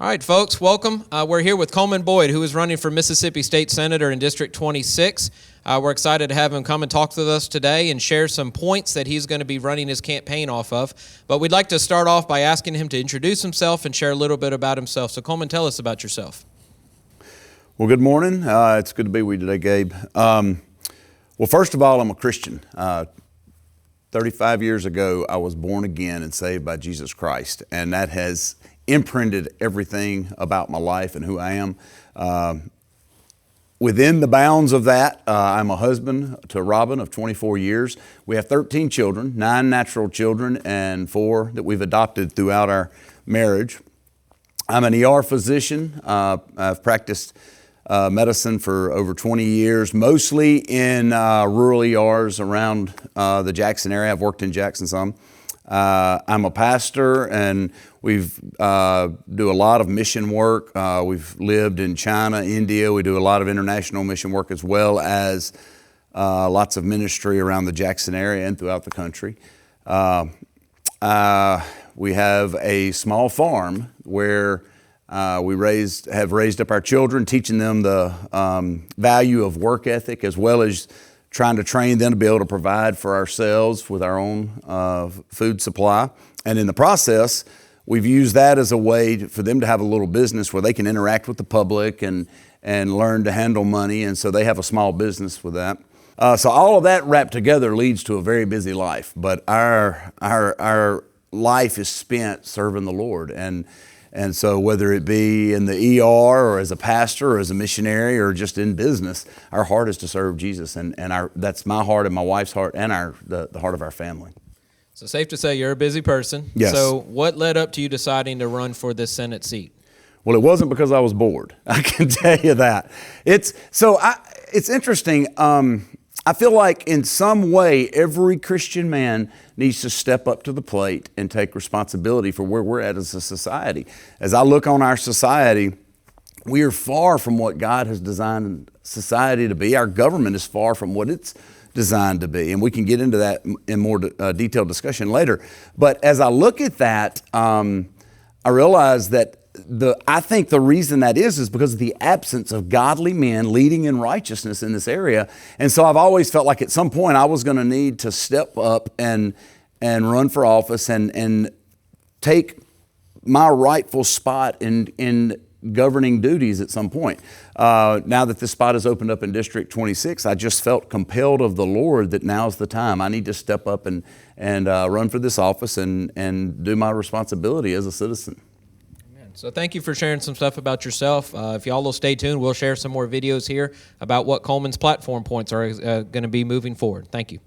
All right, folks, welcome. We're here with Coleman Boyd, who is running for Mississippi State Senator in District 26. We're excited to have him come and talk with us today and share some points that he's going to be running his campaign off of. But we'd like to start off by asking him to introduce himself and share a little bit about himself. So, Coleman, tell us about yourself. Well, good morning. It's good to be with you today, Gabe. Well, first of all, I'm a Christian. 35 years ago, I was born again and saved by Jesus Christ, and that has imprinted everything about my life and who I am. Within the bounds of that, I'm a husband to Robin of 24 years. We have 13 children, 9 natural children and 4 that we've adopted throughout our marriage. I'm an ER physician. I've practiced medicine for over 20 years, mostly in rural ERs around the Jackson area. I've worked in Jackson some. I'm a pastor, and we've do a lot of mission work. We've lived in China, India. We do a lot of international mission work, as well as lots of ministry around the Jackson area and throughout the country. We have a small farm where we have raised up our children, teaching them the value of work ethic, as well as trying to train them to be able to provide for ourselves with our own food supply. And in the process, we've used that as a way for them to have a little business where they can interact with the public and learn to handle money. And so they have a small business with that. So all of that wrapped together leads to a very busy life. But our life is spent serving the Lord. And so whether it be in the ER or as a pastor or as a missionary or just in business, our heart is to serve Jesus. And that's my heart and my wife's heart and the heart of our family. So safe to say you're a busy person. Yes. So what led up to you deciding to run for this Senate seat? Well, it wasn't because I was bored. I can tell you that. It's interesting. I feel like in some way, every Christian man needs to step up to the plate and take responsibility for where we're at as a society. As I look on our society, we are far from what God has designed society to be. Our government is far from what it's designed to be. And we can get into that in more detailed discussion later. But as I look at that, I realize that I think the reason that is because of the absence of godly men leading in righteousness in this area. And so I've always felt like at some point I was going to need to step up and run for office and take my rightful spot in governing duties at some point. Now that this spot is opened up in District 26, I just felt compelled of the Lord that now's the time. I need to step up and run for this office and do my responsibility as a citizen. So thank you for sharing some stuff about yourself. If y'all will stay tuned, we'll share some more videos here about what Coleman's platform points are going to be moving forward. Thank you.